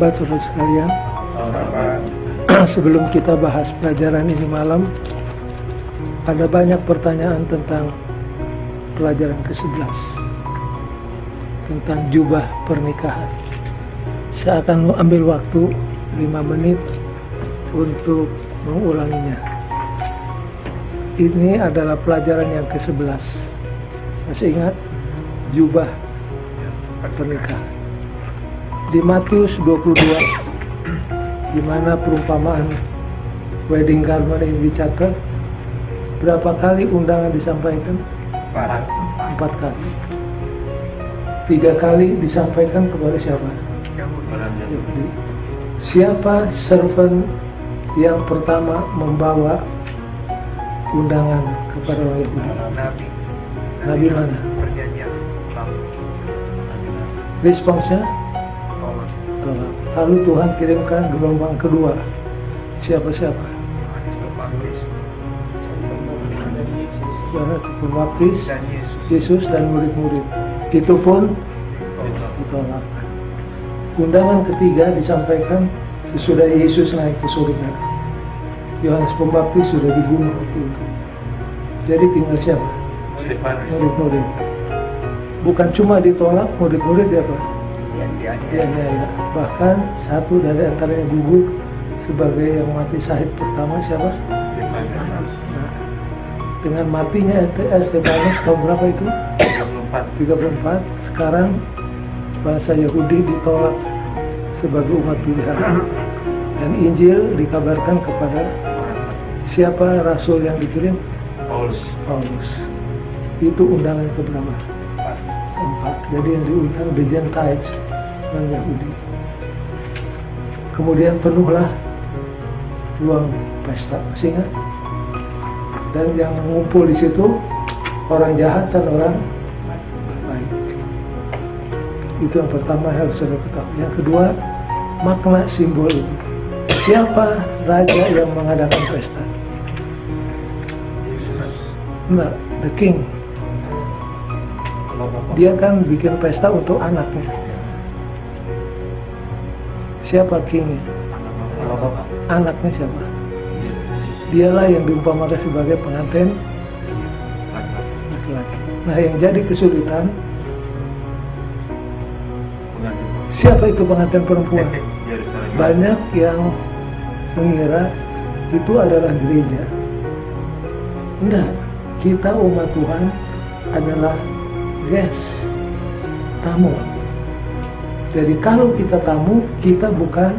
Sahabat saudara sekalian, sebelum kita bahas pelajaran ini malam, ada banyak pertanyaan tentang pelajaran ke-11 tentang jubah pernikahan. Saya akan ambil waktu 5 menit untuk mengulanginya. Ini adalah pelajaran yang ke-11. Masih ingat? Jubah pernikahan. Di Matius 22, di mana perumpamaan wedding garment ini dicatat, berapa kali undangan disampaikan? 4 kali. 3 kali disampaikan kepada siapa? Yahudi. Siapa servant yang pertama membawa undangan kepada orang Yahudi? Nabi mana? Responsnya? Tolak. Lalu Tuhan kirimkan gelombang kedua. Siapa-siapa? Yohanes Pembaptis, Yesus dan murid-murid. Itu pun ditolak. Undangan ketiga disampaikan sesudah Yesus naik ke surga. Yohanes Pembaptis sudah dibunuh waktu itu. Jadi tinggal siapa? Murid-murid. Bukan cuma ditolak, murid-murid apa? Ya. Bahkan satu dari antaranya gugur sebagai yang mati syahid pertama, siapa? Nah, dengan matinya Stefanus tahun berapa itu? 34. Sekarang bangsa Yahudi ditolak sebagai umat pilihan. Dan Injil dikabarkan kepada siapa rasul yang dikirim? Paulus. Itu undangan keberapa? 4. Jadi yang diundang the Gentiles, non Yahudi. Kemudian penuhlah ruang pesta, masih ingat? Dan yang mengumpul di situ orang jahat dan orang baik. Itu yang pertama harus sudah ketahui. Yang kedua, makna simbol itu. Siapa raja yang mengadakan pesta? Enggak, the king. Dia kan bikin pesta untuk anaknya. Siapa kingnya? Anaknya siapa? Dialah yang diumpamakan sebagai pengantin laki-laki. Nah, yang jadi kesulitan, siapa itu pengantin perempuan? Banyak yang mengira itu adalah gereja. Enggak, kita umat Tuhan adalah guest, tamu. Jadi kalau kita tamu, kita bukan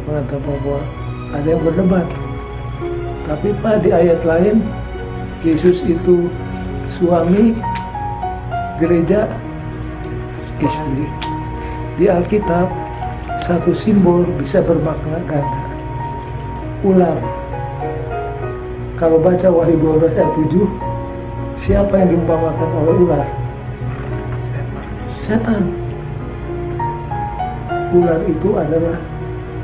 pengantin perempuan. Ada yang berdebat. Tapi di ayat lain, Yesus itu suami, gereja istri. Di Alkitab, satu simbol bisa bermakna ganda. Ular. Kalau baca Wahyu 12 ayat 7, siapa yang diumpamakan oleh ular? Setan. Ular itu adalah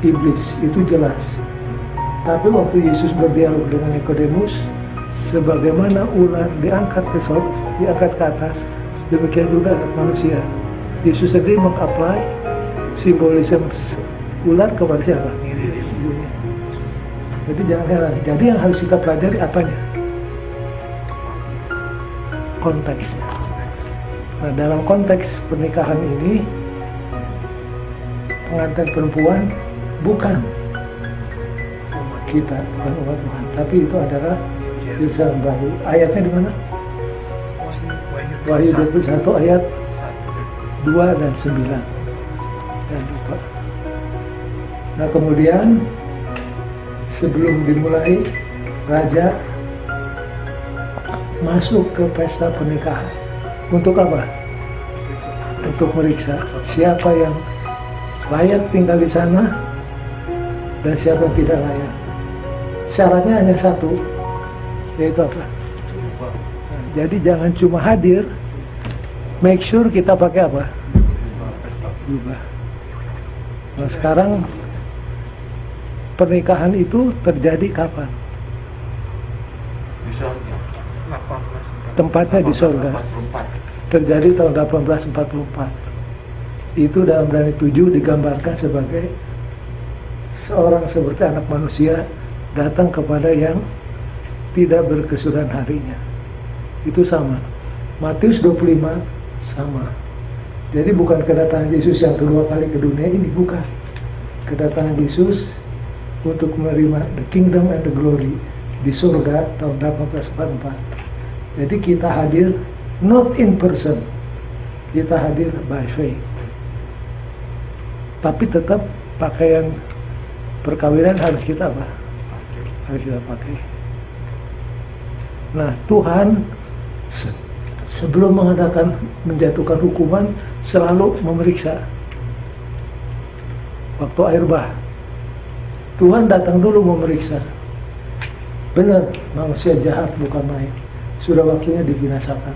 iblis, itu jelas. Tapi waktu Yesus berdialog dengan Nikodemus, sebagaimana ular diangkat ke sorga, diangkat ke atas, demikian juga anak manusia. Yesus sendiri mengapply simbolisme ular kepada siapa? Jadi jangan heran. Jadi yang harus kita pelajari apanya? Konteksnya. Nah, dalam konteks pernikahan ini, pengantin perempuan bukan kita, bukan umat Tuhan, tapi itu adalah Yerusalem baru. Ayatnya di mana? Wahyu 21 ayat 2 dan 9. Jangan lupa. Nah, kemudian sebelum dimulai, raja masuk ke pesta pernikahan. Untuk apa? Untuk meriksa siapa yang layak tinggal di sana dan siapa yang tidak layak. Syaratnya hanya satu, yaitu apa? Nah, jadi jangan cuma hadir, make sure kita pakai apa? Jubah. Nah, sekarang pernikahan itu terjadi kapan? Tempatnya di surga. Terjadi tahun 1844. Itu dalam Ibrani 7 digambarkan sebagai seorang seperti anak manusia datang kepada yang tidak berkesudahan harinya. Itu sama. Matius 25 sama. Jadi bukan kedatangan Yesus yang kedua kali ke dunia ini, bukan. Kedatangan Yesus untuk menerima the kingdom and the glory di surga tahun 1844. Jadi kita hadir not in person, kita hadir by faith. Tapi tetap pakaian perkawinan harus kita apa? Harus kita pakai. Nah, Tuhan sebelum menjatuhkan hukuman selalu memeriksa. Waktu air bah, Tuhan datang dulu memeriksa. Benar, manusia jahat bukan main. Sudah waktunya dibinasakan.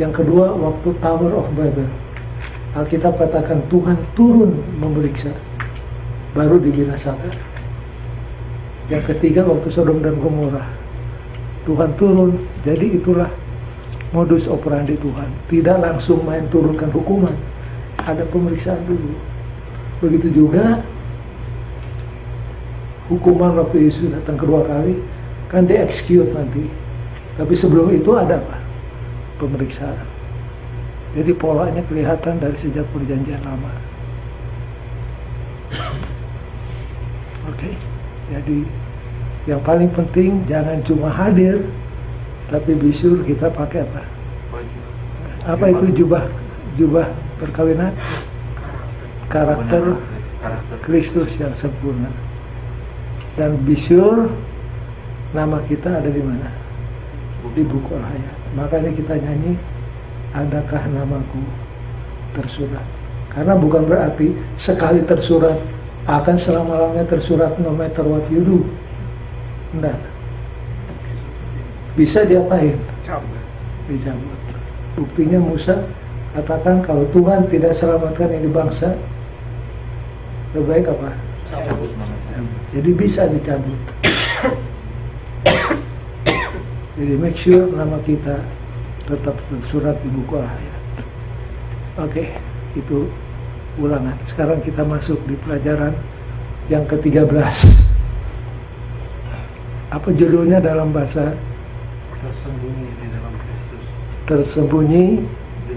Yang kedua, waktu Tower of Babel, Alkitab katakan Tuhan turun memeriksa, baru dibinasakan. Yang ketiga, waktu Sodom dan Gomora, Tuhan turun. Jadi itulah modus operandi Tuhan. Tidak langsung main turunkan hukuman, ada pemeriksaan dulu. Begitu juga hukuman waktu Yesus datang kedua kali, kan di-execute nanti. Tapi sebelum itu ada apa? Pemeriksaan. Jadi polanya kelihatan dari sejak perjanjian lama. Oke. Jadi yang paling penting jangan cuma hadir, tapi bisul kita pakai apa? Apa itu jubah perkawinan? Karakter Kristus yang sempurna. Dan bisul nama kita ada di mana? Di buku Al-Hayat. Makanya kita nyanyi, adakah namaku tersurat? Karena bukan berarti sekali tersurat akan selama-lamanya tersurat no matter what you do. Enggak. Bisa diapain? Dicabut. Buktinya Musa katakan kalau Tuhan tidak selamatkan ini bangsa, lebih baik apa? Cabut. Jadi bisa dicabut. Jadi make sure nama kita tetap tersurat di buku Al-Hayat. Oke, itu ulangan. Sekarang kita masuk di pelajaran yang ke-13. Apa judulnya dalam bahasa? Tersembunyi di dalam Kristus. Tersembunyi Di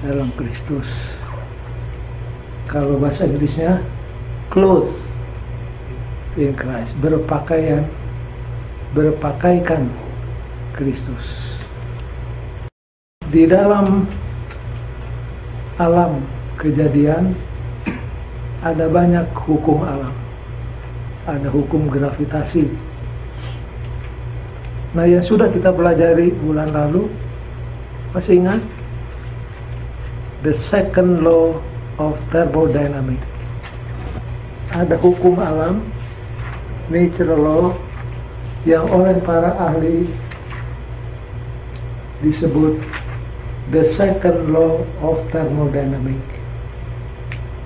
dalam Kristus. Kalau bahasa Inggrisnya clothed in Christ, berpakaikan Kristus. Di dalam alam kejadian ada banyak hukum alam. Ada hukum gravitasi. Nah, yang sudah kita pelajari bulan lalu, masih ingat? The second law of thermodynamics. Ada hukum alam, natural law, yang oleh para ahli disebut the second law of thermodynamics.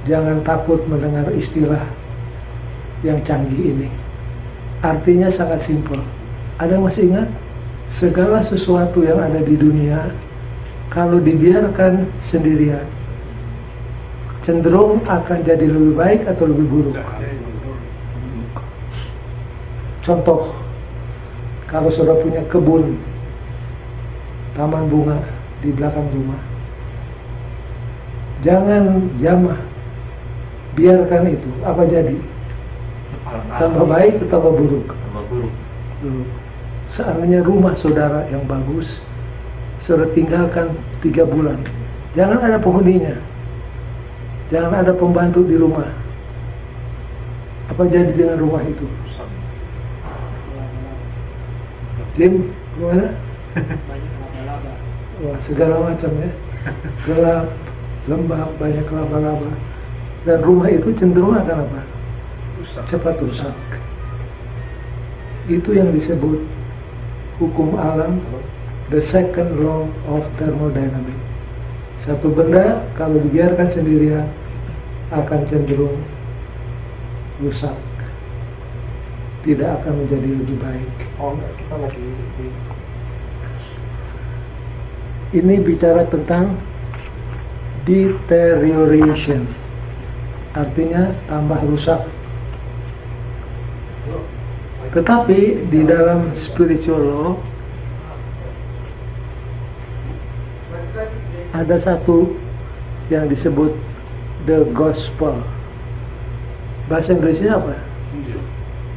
Jangan takut mendengar istilah yang canggih ini. Artinya sangat simpel. Ada yang masih ingat? Segala sesuatu yang ada di dunia, kalau dibiarkan sendirian, cenderung akan jadi lebih baik atau lebih buruk. Contoh, kalau saudara punya kebun, taman bunga di belakang rumah, jangan jamah, biarkan itu. Apa jadi? Tambah baik atau tambah buruk? Tambah buruk. Seandainya rumah saudara yang bagus, saudara tinggalkan 3 bulan, jangan ada penghuninya, jangan ada pembantu di rumah. Apa jadi dengan rumah itu? Tim, gimana? Banyak laba-laba. Wah, segala macam ya. Gelap, lembab, banyak laba-laba. Dan rumah itu cenderung akan apa? Cepat rusak. Itu yang disebut hukum alam, the second law of thermodynamics. Satu benda kalau dibiarkan sendirian akan cenderung rusak, tidak akan menjadi lebih baik. Oh enggak, kita lagi Ini bicara tentang deterioration, artinya tambah rusak. Tetapi di dalam spiritual law ada satu yang disebut the gospel. Bahasa Inggrisnya apa?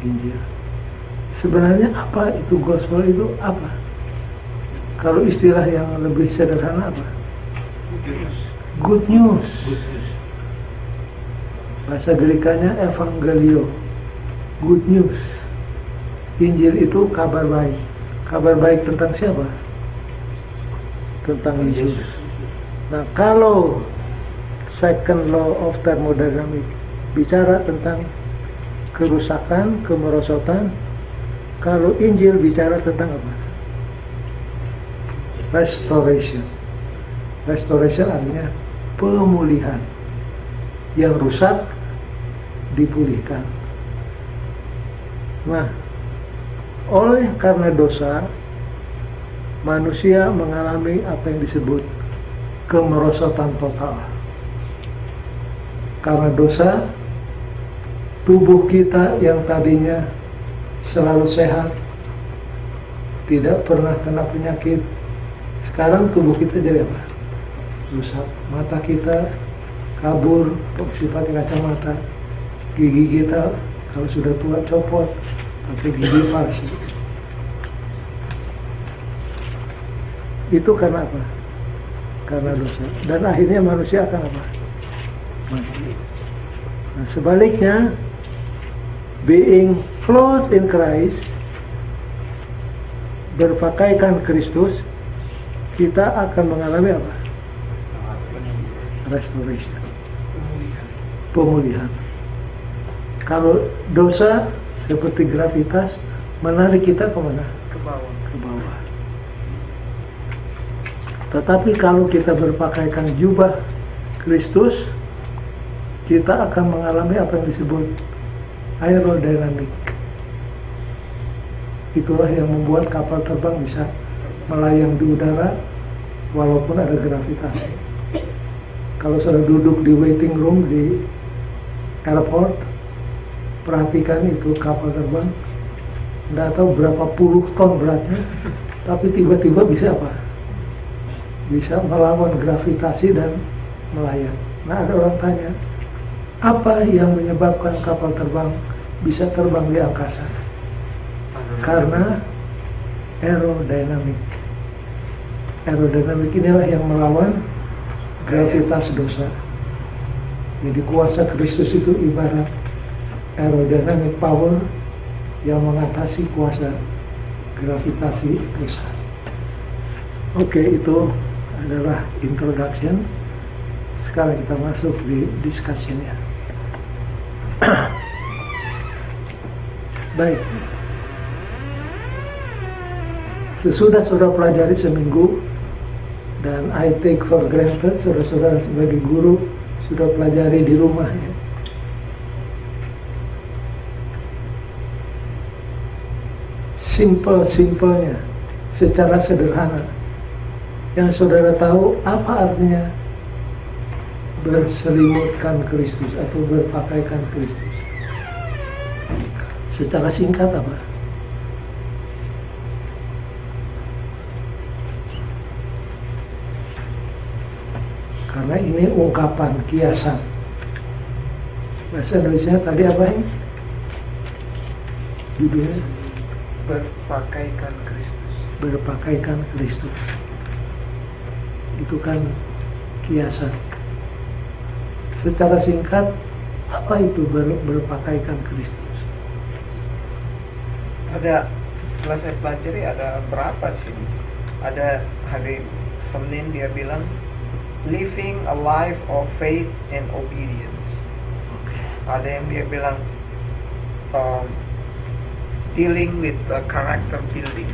Injil. Sebenarnya apa itu gospel itu apa? Kalau istilah yang lebih sederhana apa? Good news. Bahasa Grekanya evangelio. Good news. Injil itu kabar baik. Kabar baik tentang siapa? Tentang Yesus. Nah, kalau second law of thermodynamics bicara tentang kerusakan, kemerosotan, kalau Injil bicara tentang apa? Restoration. Restoration artinya pemulihan. Yang rusak dipulihkan. Nah, oleh karena dosa, manusia mengalami apa yang disebut kemerosotan total. Karena dosa, tubuh kita yang tadinya selalu sehat, tidak pernah kena penyakit, sekarang tubuh kita jadi apa? Rusak. Mata kita kabur, pakai kacamata. Gigi kita kalau sudah tua copot, pakai gigi palsu. Itu karena apa? Karena dosa. Dan akhirnya manusia akan apa? Mati. Nah, sebaliknya, being clothed in Christ, berpakaikan Kristus, kita akan mengalami apa? Restoration. Pemulihan. Kalau dosa seperti gravitas menarik kita kemana? Ke bawah. Ke bawah. Tetapi kalau kita berpakaikan jubah Kristus, kita akan mengalami apa yang disebut aerodinamik. Itulah yang membuat kapal terbang bisa melayang di udara walaupun ada gravitasi. Kalau sudah duduk di waiting room di airport, perhatikan itu kapal terbang, nggak tahu berapa puluh ton beratnya, tapi tiba-tiba bisa apa? Bisa melawan gravitasi dan melayang. Nah, ada orang tanya, apa yang menyebabkan kapal terbang bisa terbang di angkasa? Karena aerodinamik. Aerodinamik inilah yang melawan gravitas dosa. Jadi kuasa Kristus itu ibarat aerodynamic power yang mengatasi kuasa gravitasi dosa. Oke, itu adalah introduction. Sekarang kita masuk di discussion-nya. Baik. Sesudah saudara pelajari seminggu, dan I take for granted saudara-saudara sebagai guru sudah pelajari di rumah ya. Simpelnya, secara sederhana, yang saudara tahu apa artinya berselimutkan Kristus atau berpakaikan Kristus. Secara singkat apa? Karena ini ungkapan, kiasan. Bahasa Indonesia tadi apa ini? Judulnya? Berpakaikan Kristus. Berpakaikan Kristus. Itu kan kiasan. Secara singkat, apa itu berpakaikan Kristus? Ada, setelah saya pelajari ada berapa sih? Ada hari Senin dia bilang living a life of faith and obedience. Ada yang dia bilang dealing with character building.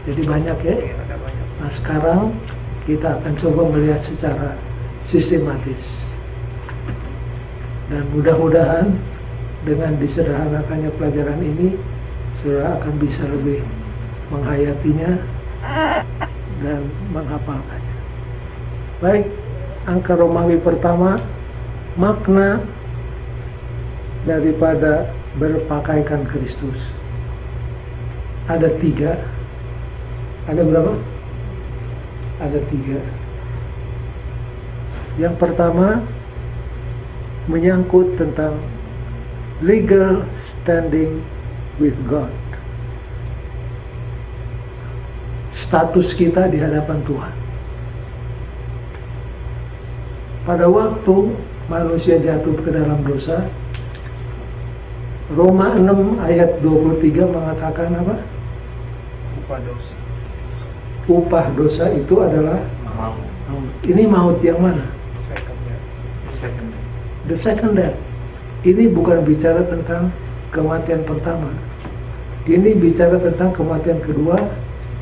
Jadi banyak ya. Ada banyak. Nah, sekarang kita akan coba melihat secara sistematis. Dan mudah-mudahan dengan disederhanakannya pelajaran ini, saudara akan bisa lebih menghayatinya dan menghafalkannya. Baik, angka Romawi pertama, makna daripada berpakaikan Kristus. Ada 3. Ada berapa? Ada 3. Yang pertama menyangkut tentang legal standing with God. Status kita di hadapan Tuhan. Pada waktu manusia jatuh ke dalam dosa, Roma 6 ayat 23 mengatakan apa? Upah dosa. Upah dosa itu adalah Maut. maut. Ini maut yang mana? Second death. Second. The second death. Ini bukan bicara tentang kematian pertama. Ini bicara tentang kematian kedua,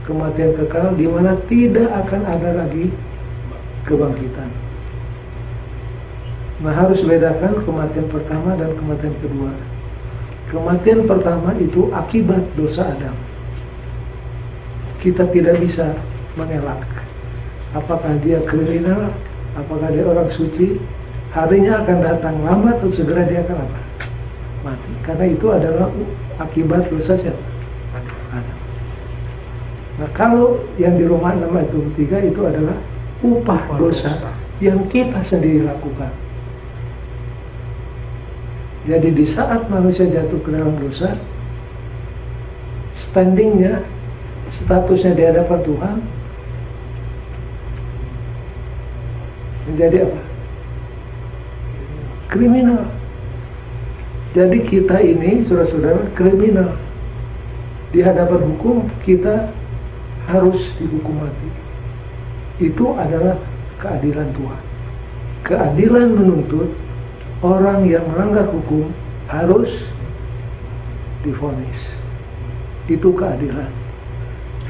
kematian kekal, di mana tidak akan ada lagi kebangkitan. Nah, harus bedakan kematian pertama dan kematian kedua. Kematian pertama itu akibat dosa Adam. Kita tidak bisa mengelak. Apakah dia kriminal, apakah dia orang suci, harinya akan datang lambat atau segera dia akan apa? Mati. Karena itu adalah akibat dosa siapa? Adam. Nah, kalau yang di Roma 6 ayat 23 itu adalah upah dosa yang kita sendiri lakukan. Jadi di saat manusia jatuh ke dalam dosa, standingnya, statusnya di hadapan Tuhan menjadi apa? Kriminal. Jadi kita ini, saudara-saudara, kriminal. Di hadapan hukum kita harus dihukum mati. Itu adalah keadilan Tuhan. Keadilan menuntut orang yang melanggar hukum harus divonis. Itu keadilan.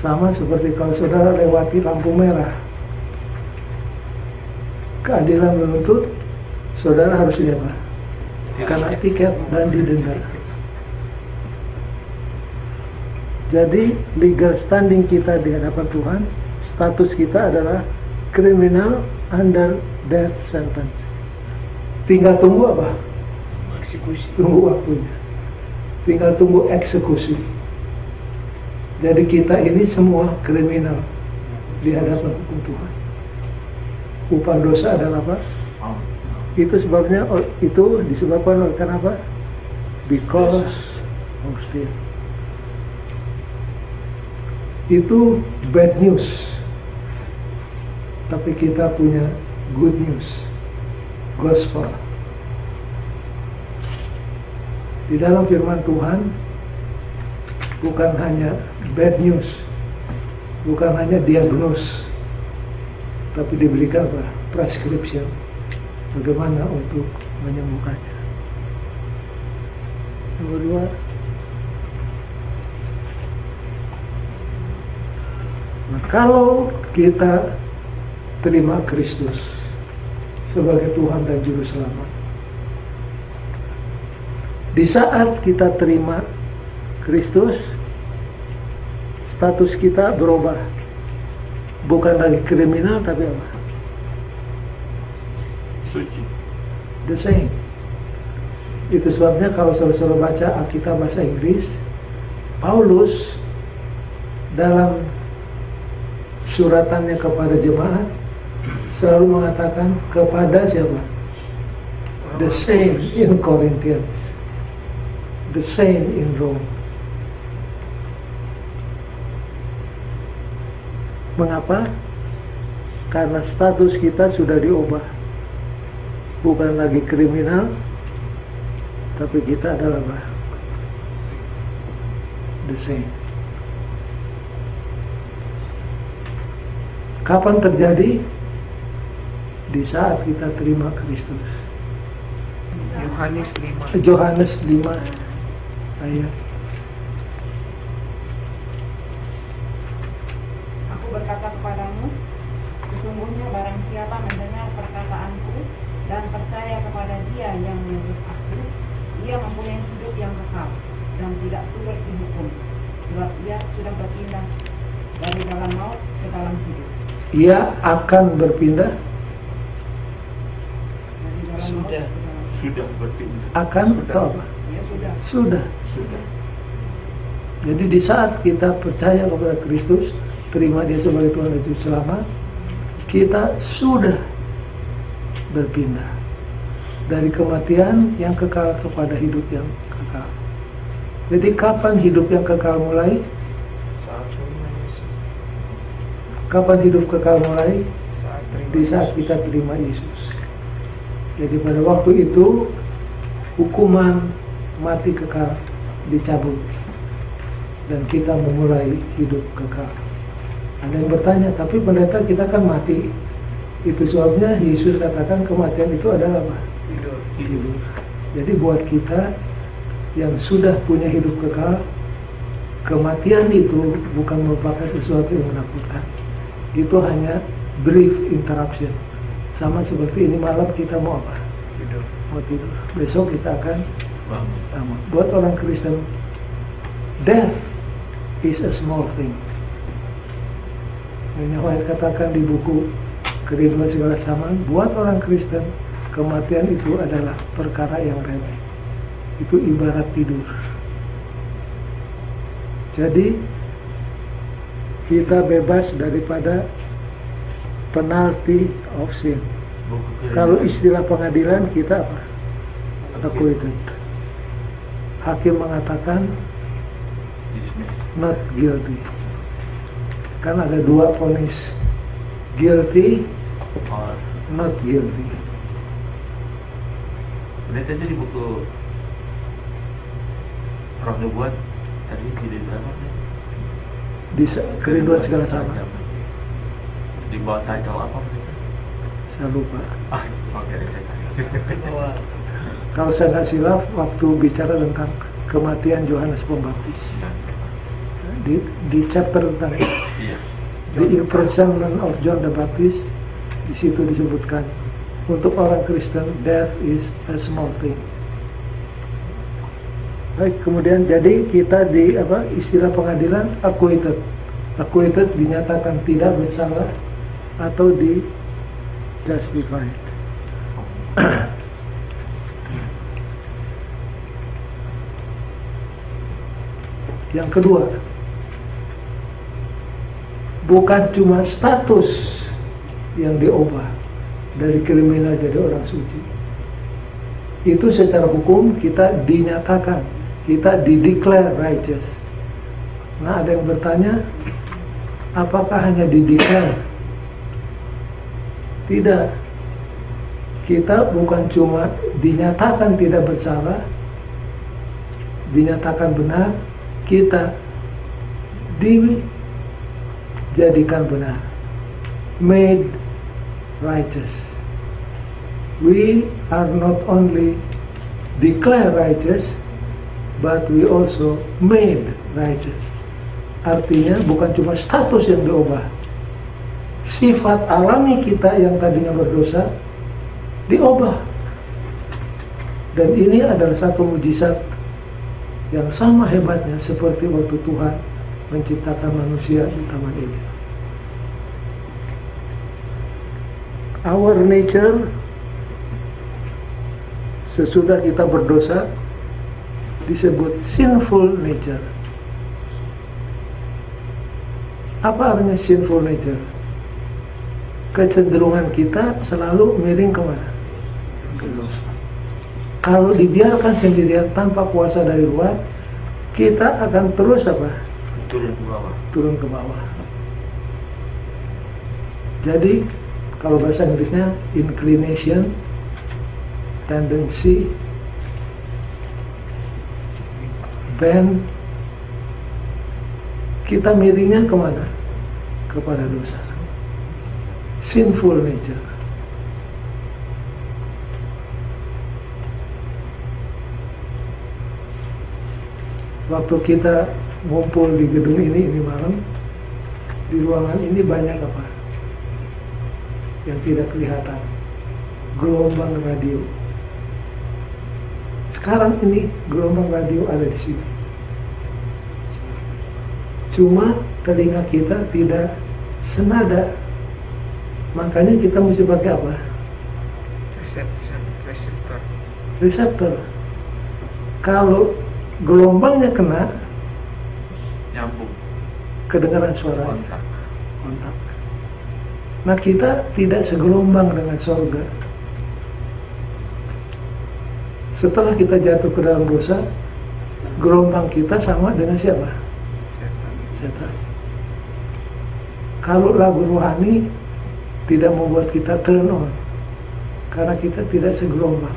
Sama seperti kalau saudara lewati lampu merah. Keadilan menuntut saudara harus apa? Kena tiket dan didenda. Jadi legal standing kita di hadapan Tuhan, status kita adalah criminal under death sentence. Tinggal tunggu apa? Eksekusi. Tunggu waktunya. Tinggal tunggu eksekusi. Jadi kita ini semua kriminal di hadapan hukum Tuhan. Upah dosa adalah apa? Itu sebabnya, itu disebabkan oleh kenapa? Because of sin. Itu bad news. Tapi kita punya good news. Gospel. Di dalam firman Tuhan bukan hanya bad news, bukan hanya diagnose, tapi diberikan apa? Prescription. Bagaimana untuk menyembuhkannya. Yang kedua, nah, kalau kita terima Kristus sebagai Tuhan dan Juru Selamat, di saat kita terima Kristus, status kita berubah. Bukan lagi kriminal, tapi apa? Suci. The same. Itu sebabnya kalau saudara-saudara baca Alkitab bahasa Inggris, Paulus dalam suratannya kepada jemaat selalu mengatakan kepada siapa? The same in Corinthians, the same in Rome. Mengapa? Karena status kita sudah diubah. Bukan lagi kriminal, tapi kita adalah apa? The same. Kapan terjadi? Di saat kita terima Kristus. Yohanes 5 ayat. Aku berkata kepadamu, sesungguhnya barang siapa mendengar perkataanku dan percaya kepada Dia yang mengutus aku, ia mempunyai hidup yang kekal dan tidak turut dihukum, sebab ia sudah berpindah dari dalam maut ke dalam hidup. Ia akan berpindah Sudah berpindah. akan atau apa? Ya sudah. Sudah. Sudah. Jadi di saat kita percaya kepada Kristus, terima Dia sebagai Tuhan dan Juru Selamat, kita sudah berpindah dari kematian yang kekal kepada hidup yang kekal. Jadi kapan hidup yang kekal mulai? Saat terima Yesus. Kapan hidup kekal mulai? Saat terima Di saat Yesus. kita terima Yesus. Jadi pada waktu itu hukuman mati kekal dicabut dan kita memulai hidup kekal. Ada yang bertanya, tapi pendeta kita kan mati. Itu sebabnya Yesus katakan kematian itu adalah apa? Tidur. Hidup. Jadi buat kita yang sudah punya hidup kekal, kematian itu bukan merupakan sesuatu yang menakutkan. Itu hanya brief interruption. Sama seperti ini malam kita mau apa? Tidur. Mau tidur. Besok kita akan Bangun. bangun. Buat orang Kristen, death is a small thing. Ini White katakan di buku Kerinduan Segala Zaman, buat orang Kristen, kematian itu adalah perkara yang remeh. Itu ibarat tidur. Jadi kita bebas daripada penalty of sin. Buku kerinduan. Kalau istilah pengadilan kita apa? Acquitted. Hakim mengatakan Dismiss. not guilty. Kan ada dua vonis, guilty, Or not guilty. Pendeta aja di buku Roh Nubuat tadi tidak berapa ya? Di Kerinduan Segala Zaman. Di bawah title apa pendeta? Saya lupa. Oke, saya cari. Bahwa Kalau saya nggak silap, waktu bicara tentang kematian Yohanes Pembaptis, di chapter tentang Iya. the imprisonment of John the Baptist, di situ disebutkan untuk orang Kristen death is a small thing. Baik, kemudian jadi kita di apa istilah pengadilan acquitted. Acquitted dinyatakan tidak bersalah atau di justified. Yang kedua, bukan cuma status yang diubah dari kriminal jadi orang suci. Itu secara hukum kita dinyatakan, kita dideclare righteous. Nah, ada yang bertanya, apakah hanya dideclare? Tidak. Kita bukan cuma dinyatakan tidak bersalah, dinyatakan benar, kita dijadikan benar, made righteous. We are not only declared righteous, but we also made righteous. Artinya bukan cuma status yang diubah, sifat alami kita yang tadinya berdosa diubah. Dan ini adalah satu mujizat yang sama hebatnya seperti waktu Tuhan menciptakan manusia di Taman Eden. Our nature sesudah kita berdosa disebut sinful nature. Apa artinya sinful nature? Kecenderungan kita selalu miring kemana? Ke dosa. Kalau dibiarkan sendirian tanpa kuasa dari luar, kita akan terus apa? Turun ke bawah. Turun ke bawah. Jadi kalau bahasa Inggrisnya inclination, tendency, bend, kita miringnya kemana? Kepada dosa. Sinful nature. Waktu kita ngumpul di gedung ini malam, di ruangan ini banyak apa? Yang tidak kelihatan. Gelombang radio. Sekarang ini gelombang radio ada di sini. Cuma telinga kita tidak senada. Makanya kita mesti pakai apa? receptor. reseptor. Kalau gelombangnya kena, Nyambung. kedengaran suaranya, Kontak. kontak. Nah, kita tidak segelombang dengan surga. Setelah kita jatuh ke dalam dosa, gelombang kita sama dengan siapa? Setan. Kalau lagu rohani tidak membuat kita turn on, karena kita tidak segelombang.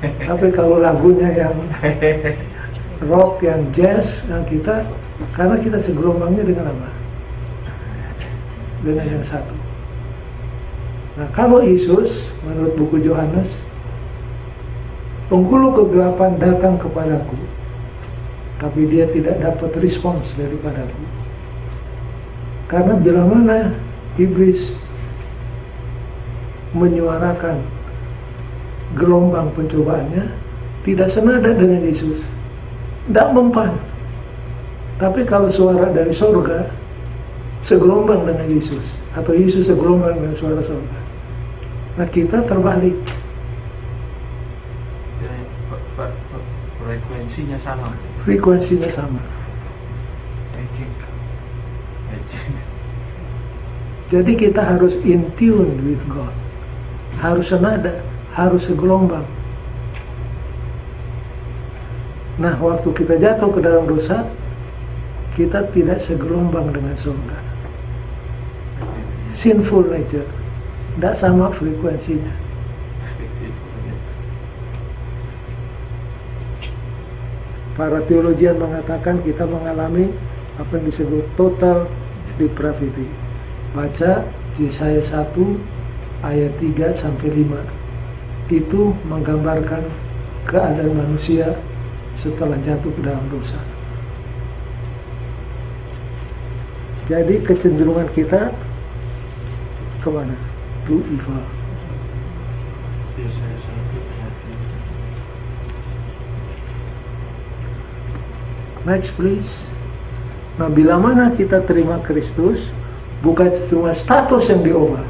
Tapi kalau lagunya yang rock, yang jazz, yang kita, karena kita segelombangnya dengan apa? Dengan yang satu. Nah, kalau Yesus, menurut buku Yohanes, penghulu kegelapan datang kepadaku, tapi dia tidak dapat respons daripadaku. Karena bila mana iblis menyuarakan gelombang pencobaannya tidak senada dengan Yesus, tidak mempan. Tapi kalau suara dari surga segelombang dengan Yesus, atau Yesus segelombang dengan suara surga, nah kita terbalik. Frekuensinya sama. Frekuensinya sama. Magic. Jadi kita harus in tune with God, harus senada, harus segelombang. Nah, waktu kita jatuh ke dalam dosa, kita tidak segelombang dengan surga. Sinful nature, tidak sama frekuensinya. Para teologian mengatakan kita mengalami apa yang disebut total depravity. Baca Yesaya 1 ayat 3 sampai 5. Itu menggambarkan keadaan manusia setelah jatuh ke dalam dosa. Jadi kecenderungan kita kemana? To evil. Yesaya 1 ayat 3. Next please. Nah, bila mana kita terima Kristus, bukan cuma status yang diubah,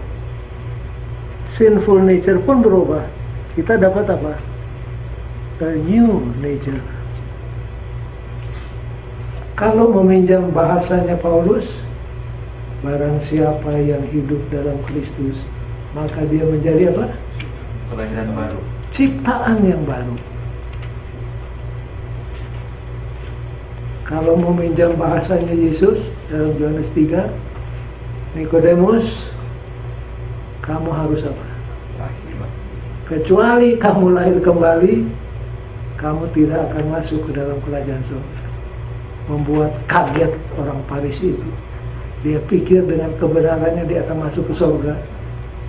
sinful nature pun berubah. Kita dapat apa? A new nature. Kalau meminjam bahasanya Paulus, barang siapa yang hidup dalam Kristus, maka dia menjadi apa? Kelahiran baru. Ciptaan yang baru. Kalau meminjam bahasanya Yesus dalam Yohanes 3, Nikodemus, kamu harus apa? Kecuali kamu lahir kembali, kamu tidak akan masuk ke dalam kerajaan surga. Membuat kaget orang Farisi itu. Dia pikir dengan kebenarannya dia akan masuk ke surga.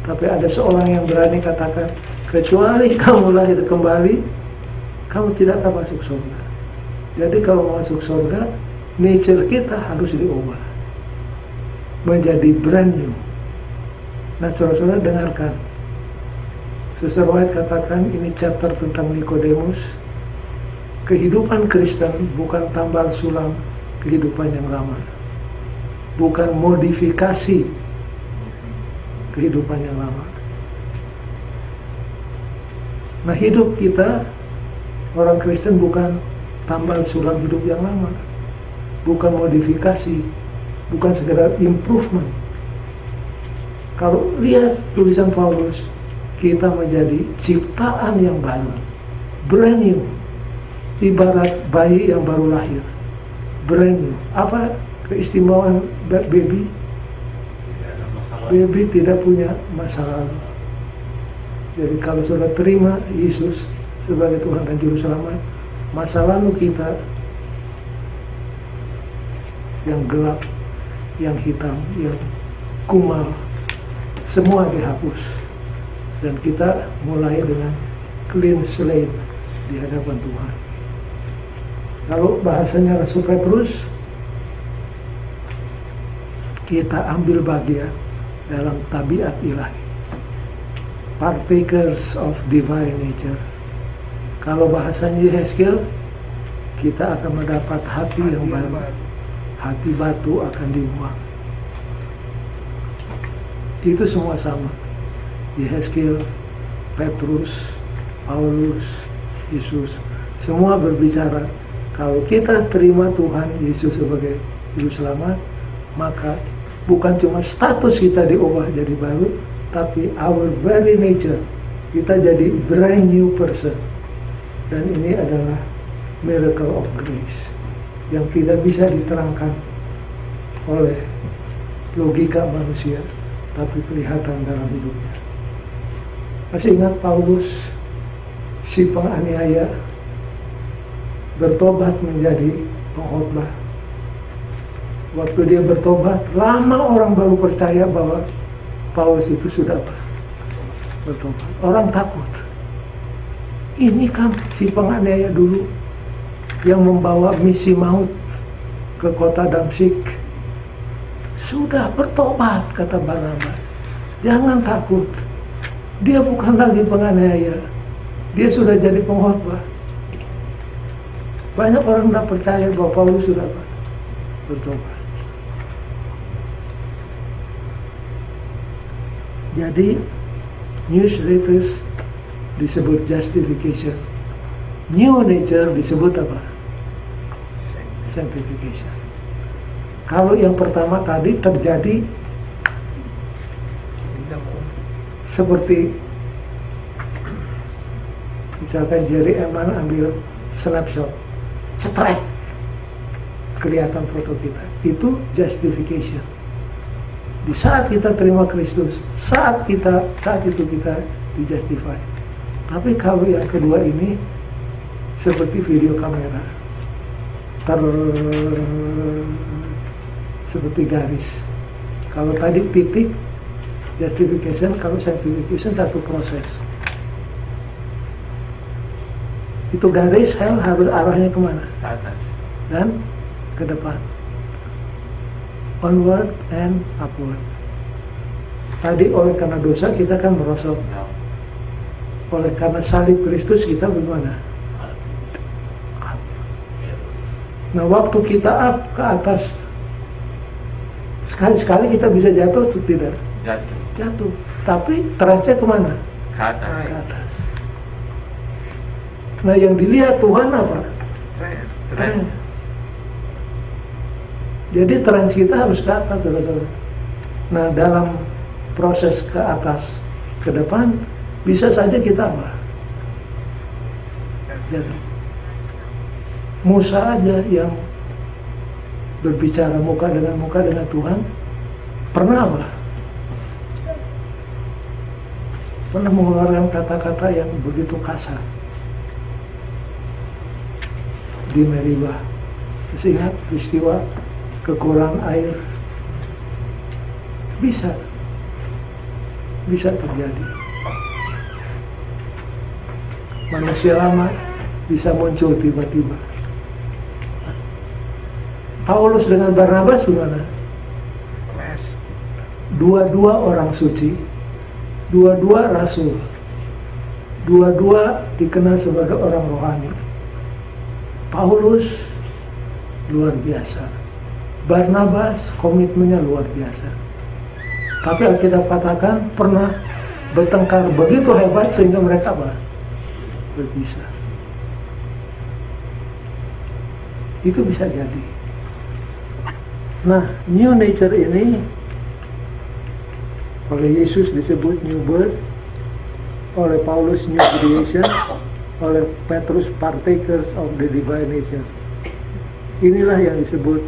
Tapi ada seorang yang berani katakan, kecuali kamu lahir kembali, kamu tidak akan masuk surga. Jadi kalau masuk surga, nature kita harus diubah menjadi brand new. Nah, saudara-saudara dengarkan. Sister White katakan ini chapter tentang Nikodemus. Kehidupan Kristen bukan tambal sulam kehidupan yang lama, bukan modifikasi kehidupan yang lama. Nah, hidup kita orang Kristen bukan tambal sulam hidup yang lama, bukan modifikasi, bukan sekedar improvement. Kalau lihat tulisan Paulus, kita menjadi ciptaan yang baru, brand new. Ibarat bayi yang baru lahir, brand new. Apa keistimewaan baby? Baby tidak punya masa lalu. Jadi kalau sudah terima Yesus sebagai Tuhan dan Juru Selamat, masa lalu kita yang gelap, yang hitam, yang kumal, semua dihapus. Dan kita mulai dengan clean slate di hadapan Tuhan. Kalau bahasanya Rasul Petrus, kita ambil bagian dalam tabiat ilahi, partakers of divine nature. Kalau bahasanya Yehezkiel, kita akan mendapat hati yang baru, hati batu akan dibuang. Itu semua sama. Yehezkiel, Petrus, Paulus, Yesus. Semua berbicara kalau kita terima Tuhan Yesus sebagai Juru Selamat, maka bukan cuma status kita diubah jadi baru, tapi our very nature, kita jadi brand new person. Dan ini adalah miracle of grace yang tidak bisa diterangkan oleh logika manusia, tapi kelihatan dalam hidupnya. Masih ingat Paulus, si penganiaya, bertobat menjadi pengkhotbah. Waktu dia bertobat, lama orang baru percaya bahwa Paulus itu sudah bertobat. Orang takut. Ini kan si penganiaya dulu yang membawa misi maut ke kota Damsyik. Sudah bertobat, kata Barnabas. Jangan takut. Dia bukan lagi penganiaya. Dia sudah jadi pengkhotbah. Banyak orang tidak percaya bahwa Paulus sudah bertobat. Jadi new status disebut justification, new nature disebut apa? Sanctification. Kalau yang pertama tadi terjadi seperti misalkan Jerry Eman ambil snapshot, cetrek, kelihatan foto kita, itu justification. Di saat kita terima Kristus, saat itu kita dijustify. Tapi kalau yang kedua ini seperti video kamera, seperti garis. Kalau tadi titik justification, kalau sanctification satu proses. Itu garis harus arahnya kemana? Ke atas dan ke depan. Onward and upward. Tadi oleh karena dosa kita kan merosot. Oleh karena salib Kristus kita bagaimana? Up. Nah waktu kita up ke atas, sekali-sekali kita bisa jatuh atau tidak? Jatuh. Tapi terangnya kemana? Ke atas. Ke atas. Nah yang dilihat Tuhan apa? Tren. Jadi trans kita harus ke atas, saudara-saudara. Nah dalam proses ke atas, ke depan, bisa saja kita apa? Jadi Musa aja yang berbicara muka dengan Tuhan, pernah apa? Pernah mengeluarkan kata-kata yang begitu kasar di Meribah. Masih ingat peristiwa kekurangan air? Bisa terjadi. Manusia lama bisa muncul tiba-tiba. Paulus dengan Barnabas gimana? Dua-dua orang suci, dua-dua rasul, dua-dua dikenal sebagai orang rohani. Paulus luar biasa, Barnabas komitmennya luar biasa. Tapi Alkitab katakan pernah bertengkar begitu hebat sehingga mereka berpisah. Itu bisa jadi. Nah, new nature ini oleh Yesus disebut new birth, oleh Paulus new creation, oleh Petrus partakers of the divine nature. Inilah yang disebut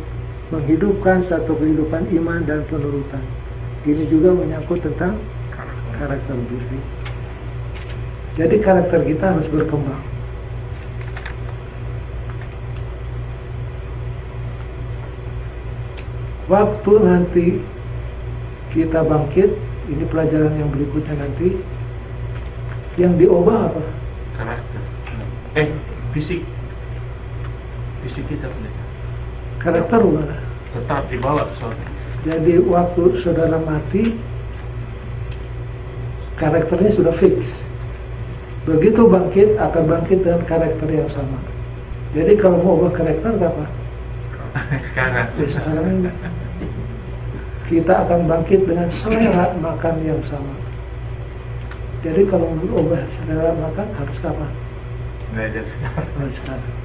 menghidupkan satu kehidupan iman dan penurutan. Ini juga menyangkut tentang karakter diri. Jadi karakter kita harus berkembang. Waktu nanti kita bangkit, ini pelajaran yang berikutnya nanti, yang diubah apa? Karakter. Fisik. Fisik kita punya. Karakter mana? Tetap dibawa soalnya. Jadi waktu saudara mati, karakternya sudah fix. Begitu bangkit, akan bangkit dengan karakter yang sama. Jadi kalau mau ubah karakter apa? Sekarang. Sekarang ini kita akan bangkit dengan selera makan yang sama. Jadi kalau mau ubah selera makan harus apa? Belajar sekarang. mulai sekarang.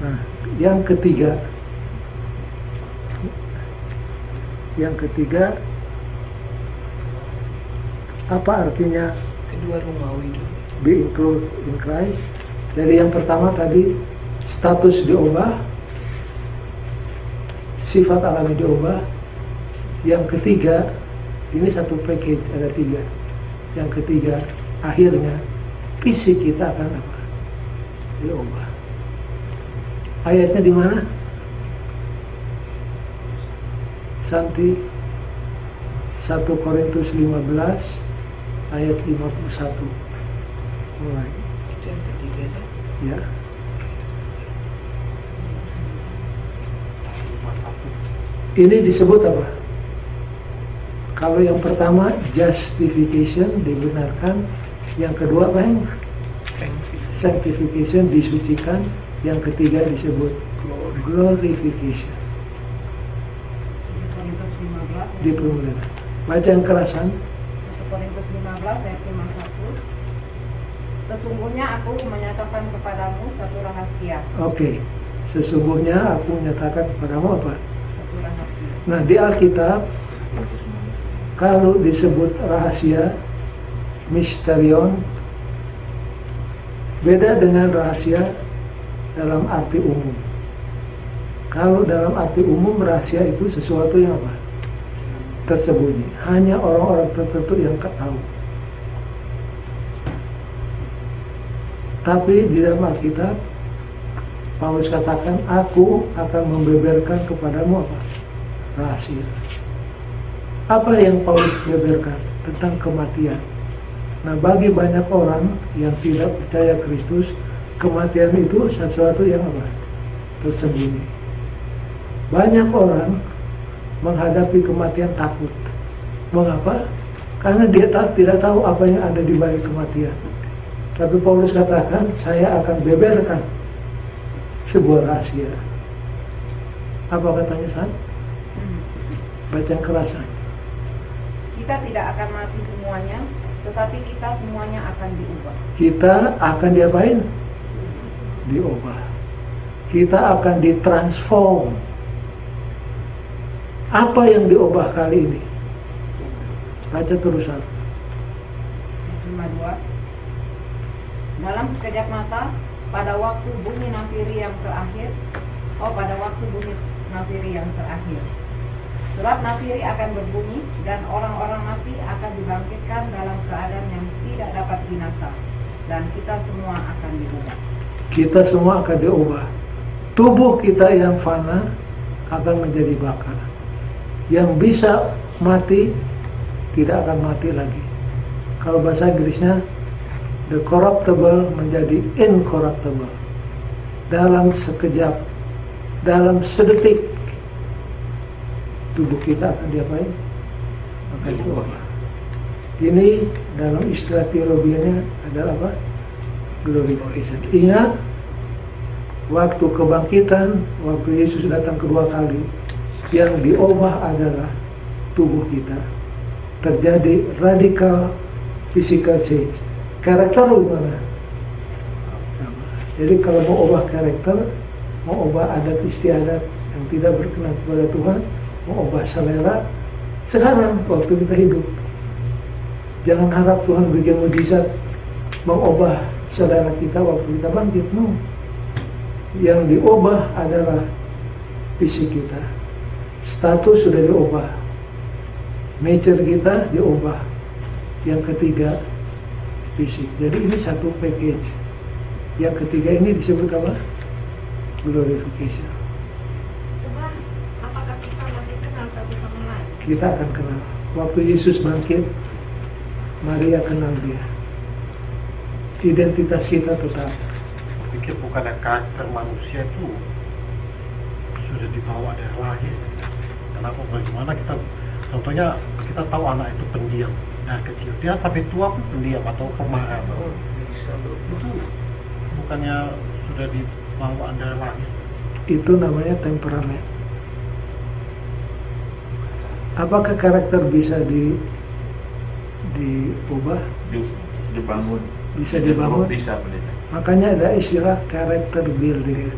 Nah, yang ketiga, apa artinya Kedua Romawi dulu. being clothed in Christ? Jadi yang pertama tadi status diubah, sifat alami diubah. Yang ketiga, ini satu package, ada 3. Yang ketiga, akhirnya fisik kita akan apa? Diubah. Ayatnya di mana? Santi 1 Korintus 15 ayat 51. Mulai. Itu yang ketiganya. Ya. Ini disebut apa? Kalau yang pertama justification, dibenarkan. Yang kedua apa yang? Sanctification, disucikan. Yang ketiga disebut glorification, Korintus 15 dipermuliakan. Baca yang kerasan. 1 Korintus 15 ayat 51. Sesungguhnya aku menyatakan kepadamu satu rahasia. Oke. Sesungguhnya aku menyatakan kepadamu apa? Satu rahasia. Nah, di Alkitab kalau disebut rahasia, misterion, beda dengan rahasia dalam arti umum. Kalau dalam arti umum, rahasia itu sesuatu yang apa? Tersembunyi. Hanya orang-orang tertentu yang tahu. Tapi di dalam Alkitab, Paulus katakan, aku akan membeberkan kepadamu apa? Rahasia. Apa yang Paulus beberkan? Tentang kematian. Nah, bagi banyak orang yang tidak percaya Kristus, kematian itu sesuatu yang apa? Tersembunyi. Banyak orang menghadapi kematian takut. Mengapa? Karena dia tidak tahu apa yang ada di balik kematian. Tapi Paulus katakan, saya akan beberkan sebuah rahasia. Apa katanya, San? Baca yang kerasan. Kita tidak akan mati semuanya, tetapi kita semuanya akan diubah. Kita akan diapain? Diubah. Kita akan ditransform. Apa yang diubah kali ini? Baca terusan. 52. Dalam sekejap mata, pada waktu bunyi nafiri yang terakhir, surat nafiri akan berbunyi dan orang-orang mati akan dibangkitkan dalam keadaan yang tidak dapat binasa, dan kita semua akan diubah. Kita semua akan diubah. Tubuh kita yang fana akan menjadi bakar. Yang bisa mati tidak akan mati lagi. Kalau bahasa Inggrisnya, the corruptible menjadi incorruptible. Dalam sekejap, dalam sedetik, tubuh kita akan diapain? Akan diubah. Ini dalam istilah teologianya adalah apa? Glorification. Ingat, waktu kebangkitan, waktu Yesus datang kedua kali, yang diubah adalah tubuh kita. Terjadi radical physical change. Karakter gimana? Sama. Jadi kalau mau ubah karakter, mau ubah adat istiadat yang tidak berkenan kepada Tuhan, mau ubah selera, sekarang waktu kita hidup. Jangan harap Tuhan bikin mujizat mengubah selera kita waktu kita bangkit. No. Yang diubah adalah fisik kita. Status sudah diubah. Nature kita diubah. Yang ketiga, fisik. Jadi ini satu package. Yang ketiga ini disebut apa? Glorification. Tuhan, apakah kita masih kenal satu sama lain? Kita akan kenal. Waktu Yesus bangkit, Maria kenal dia. Identitas kita tetap. Pikir bukan karakter manusia itu sudah dibawa dari lahir. Kenapa? Bagaimana kita? Contohnya kita tahu anak itu pendiam. Nah kecil dia sampai tua pun pendiam atau pemaaf. Itu bukannya sudah dibawa dari lahir? Itu namanya temperamen. Apakah karakter bisa diubah, dibangun. bisa dibangun. Bisa pendeta. Makanya ada istilah character building,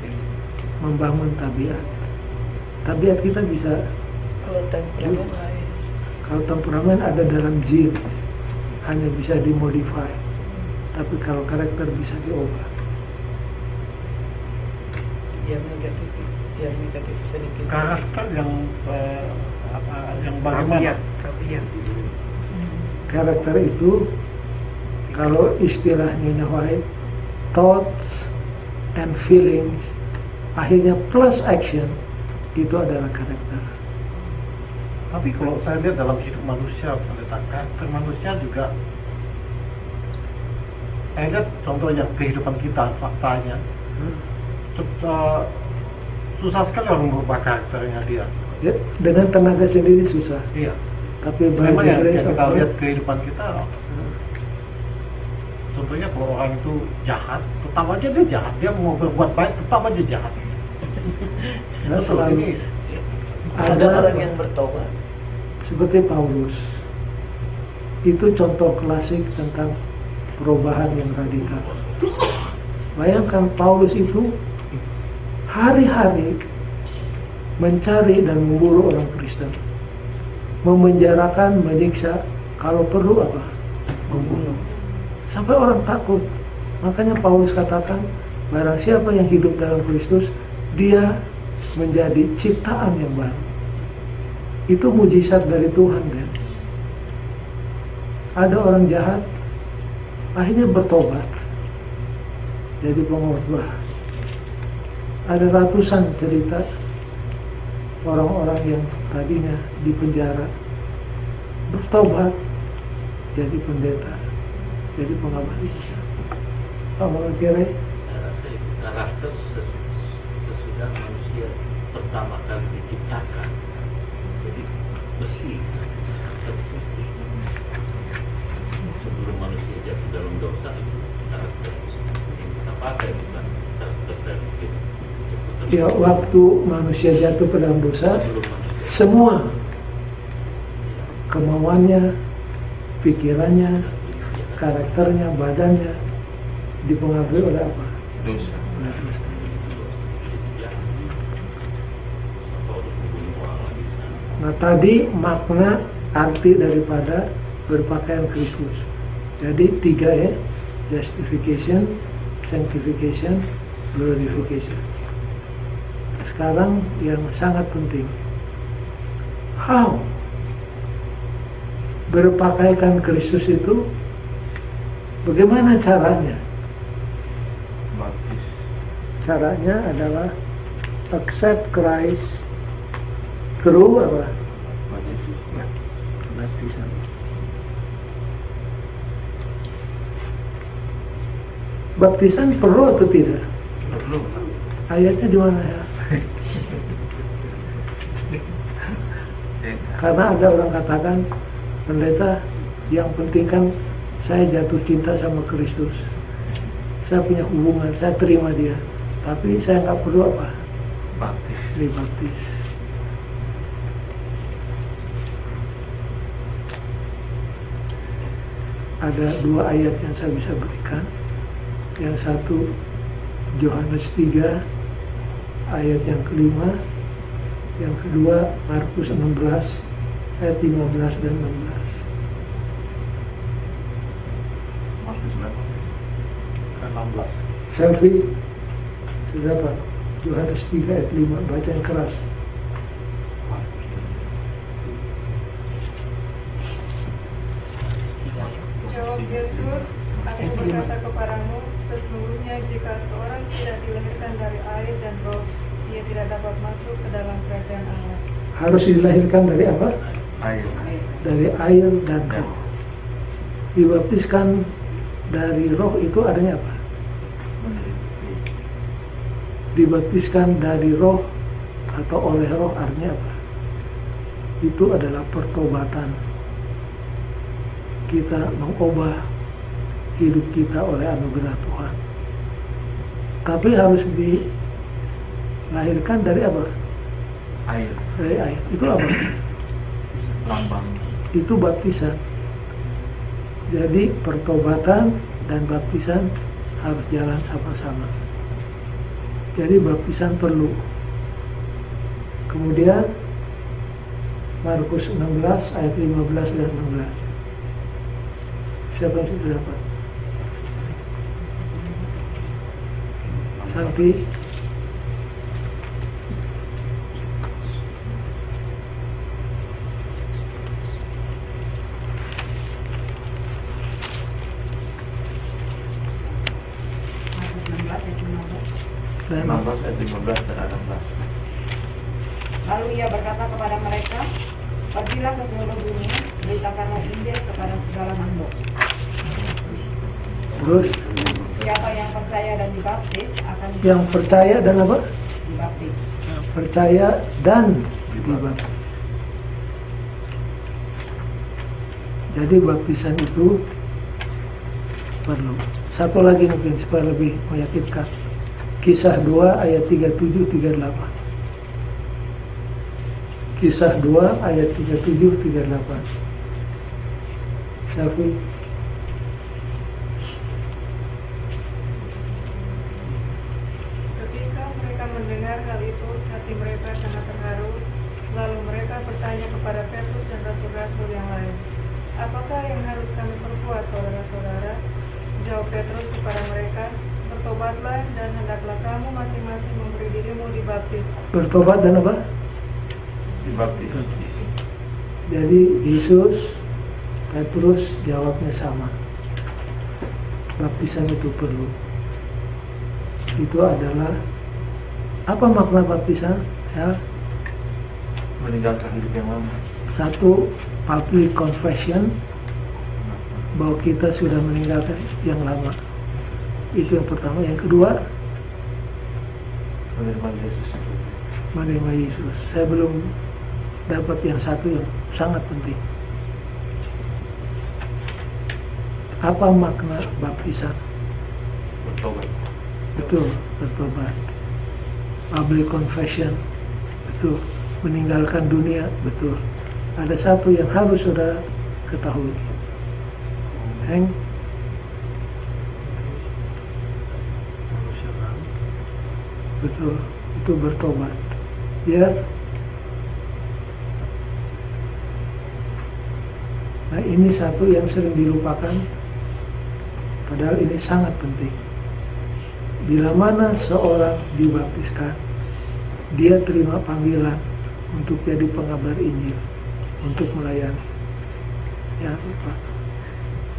membangun tabiat. Tabiat kita bisa, Kalau temperamen lain. kalau temperamen ada dalam genes, hanya bisa dimodify. Tapi kalau karakter bisa diubah. Yang negatif sedikit. Karakter yang bagaimana? Tabiat. Karakter itu, kalau istilah Nina White, thoughts and feelings, akhirnya plus action, itu adalah karakter. Tapi kalau saya lihat dalam hidup manusia, pendeta, karakter manusia juga, saya lihat contohnya kehidupan kita, faktanya, susah sekali orang merubah karakternya dia. Ya, dengan tenaga sendiri susah. Iya. Tapi Memang by the yang grace of kita God, lihat kehidupan kita, contohnya kalau orang itu jahat, tetap aja dia jahat. Dia mau berbuat baik, tetap aja jahat. nah, Betul, selalu ini Ada orang yang bertobat. seperti Paulus. Itu contoh klasik tentang perubahan yang radikal. Bayangkan Paulus itu hari-hari mencari dan memburu orang Kristen, memenjarakan, menyiksa, kalau perlu apa? Membunuh. Sampai orang takut. Makanya Paulus katakan, barang siapa yang hidup dalam Kristus, dia menjadi ciptaan yang baru. Itu mujizat dari Tuhan, kan? Ada orang jahat, akhirnya bertobat, jadi pengkhotbah. Ada ratusan cerita orang-orang yang tadinya di penjara bertobat, jadi pendeta, jadi pengabar Injil. Apa kira? Karakter sesudah manusia pertama kali diciptakan, jadi bersih. Sebelum manusia jatuh dalam dosa, itu karakter yang kita pakai, bukan karakter dari kita. Ya, waktu manusia jatuh ke dalam dosa, Sebelum manusia semua kemauannya, pikirannya, karakternya, badannya dipengaruhi oleh apa? Dosa. Oleh dosa. Nah, tadi makna arti daripada berpakaian Kristus. Jadi 3 ya, justification, sanctification, glorification. Sekarang yang sangat penting, how berpakaikan Kristus itu, bagaimana caranya? Baptis. Caranya adalah accept Christ through apa? Baptis. Ya, baptisan. Baptisan perlu atau tidak? Perlu. Ayatnya di mana ya? Karena ada orang katakan, pendeta, yang penting kan saya jatuh cinta sama Kristus, saya punya hubungan, saya terima dia, tapi saya nggak perlu apa? Baptis. Dibaptis. Ada 2 ayat yang saya bisa berikan. Yang satu Yohanes 3 ayat yang kelima, yang kedua Markus 16 ayat 15 dan 16. Markus berapa? 16. Selfie sudah Pak. Yohanes 3 ayat 5, baca yang keras. Jawab Yesus, aku berkata kepadamu, sesungguhnya jika seorang tidak dilahirkan dari air dan roh, ia tidak dapat masuk ke dalam kerajaan Allah. Harus dilahirkan dari apa? Air. Dari air dan roh. Dibaptiskan dari roh itu adanya apa? Dibaptiskan dari roh atau oleh roh artinya apa? Itu adalah pertobatan. Kita mengubah hidup kita oleh anugerah Tuhan. Tapi harus dilahirkan dari apa? Air. Dari air. Itu apa? Lambang. Itu baptisan. Jadi pertobatan dan baptisan harus jalan sama-sama. Jadi baptisan perlu. Kemudian Markus 16 ayat 15 dan 16. Siapa yang sudah dapat? Santi. Dan 15 ayat 15 dan 16. Lalu ia berkata kepada mereka, pergilah ke seluruh dunia, beritakanlah Injil kepada segala makhluk. terus Siapa yang percaya dan dibaptis akan yang percaya dan apa? dibaptis. Percaya dan dibaptis. Jadi baptisan itu perlu. Satu lagi mungkin supaya lebih meyakinkan. Kisah 2 ayat 37-38. Kisah 2 ayat 37-38. Syafri. Ketika mereka mendengar hal itu, hati mereka sangat terharu. Lalu mereka bertanya kepada Petrus dan rasul-rasul yang lain, apakah yang harus kami perbuat, saudara-saudara? Jawab Petrus kepada mereka, bertobatlah dan hendaklah kamu masing-masing memberi dirimu dibaptis. Bertobat dan apa? Dibaptis. Jadi Yesus, Petrus jawabnya sama. Baptisan itu perlu. Itu adalah apa makna baptisan? Ya, Meninggalkan hidup yang lama. satu, public confession bahwa kita sudah meninggalkan yang lama. Itu yang pertama. Yang kedua, Menerima Yesus. menerima Yesus. Saya belum dapat yang satu yang sangat penting. Apa makna baptisan? Bertobat. Betul, bertobat. Public confession, betul. Meninggalkan dunia, betul. Ada satu yang harus saudara ketahui. Heng, betul, itu bertobat. Ya. Nah, ini satu yang sering dilupakan, padahal ini sangat penting. Bila mana seorang dibaptiskan, dia terima panggilan untuk jadi pengabar Injil, untuk melayani. Jangan lupa.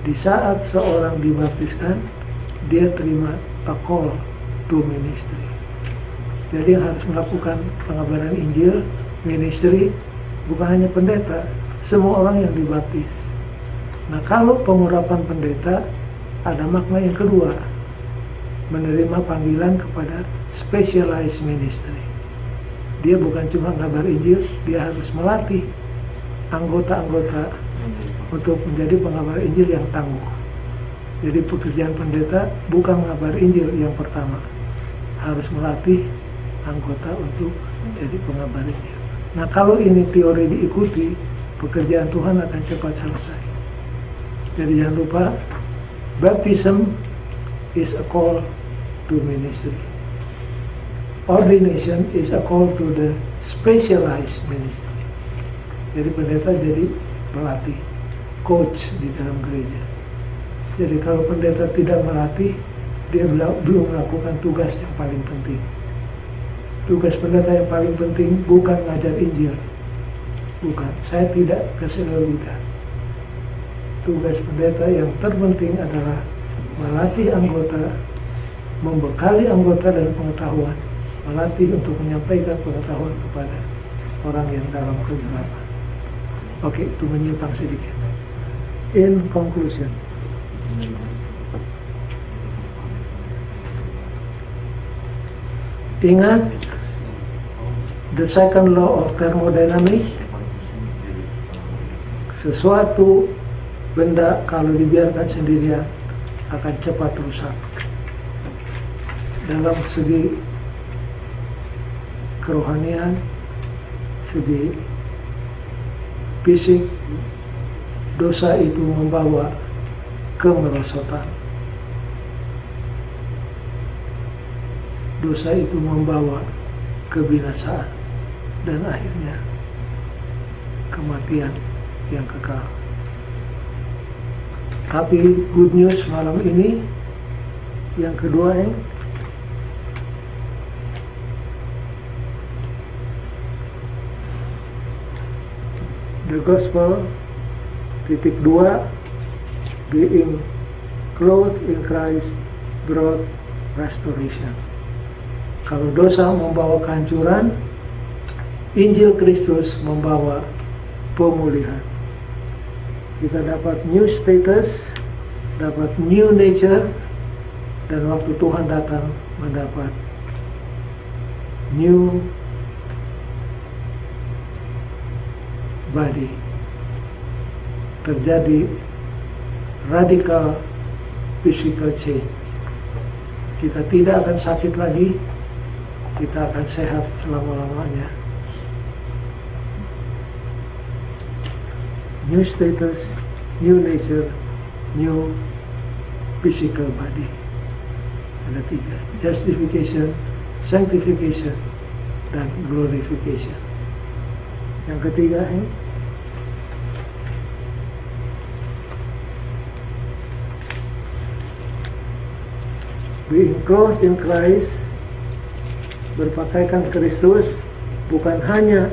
Di saat seorang dibaptiskan, dia terima a call to ministry. Jadi yang harus melakukan pengabaran Injil, ministry, bukan hanya pendeta, semua orang yang dibaptis. Nah, kalau pengurapan pendeta, ada makna yang kedua, menerima panggilan kepada specialized ministry. Dia bukan cuma ngabar Injil, dia harus melatih anggota-anggota untuk menjadi pengabar Injil yang tangguh. Jadi pekerjaan pendeta bukan mengabar Injil yang pertama, harus melatih anggota untuk menjadi pengabar Injil. Nah, kalau ini teori diikuti, pekerjaan Tuhan akan cepat selesai. Jadi jangan lupa, baptism is a call to ministry. Ordination is a call to the specialized ministry. Jadi pendeta jadi pelatih, coach di dalam gereja. Jadi kalau pendeta tidak melatih, dia belum melakukan tugas yang paling penting. Tugas pendeta yang paling penting bukan ngajar Injil. Bukan, saya tidak keselelita. Tugas pendeta yang terpenting adalah melatih anggota, membekali anggota dengan pengetahuan, melatih untuk menyampaikan pengetahuan kepada orang yang dalam kegelapan. Oke, itu menyimpang sedikit. In conclusion, ingat the second law of thermodynamics. Sesuatu benda kalau dibiarkan sendirian akan cepat rusak. Dalam segi kerohanian, segi fisik, dosa itu membawa kemerosotan. Dosa itu membawa kebinasaan dan akhirnya kematian yang kekal. Tapi good news malam ini yang kedua, the gospel titik 2, being clothed in Christ brought restoration. Kalau dosa membawa kehancuran, Injil Kristus membawa pemulihan. Kita dapat new status, dapat new nature, dan waktu Tuhan datang mendapat new body. Terjadi radical physical change. Kita tidak akan sakit lagi, kita akan sehat selama-lamanya. New status, new nature, new physical body. Ada 3, justification, sanctification, dan glorification. Yang ketiga ini, being clothed in Christ, berpakaikan Kristus, bukan hanya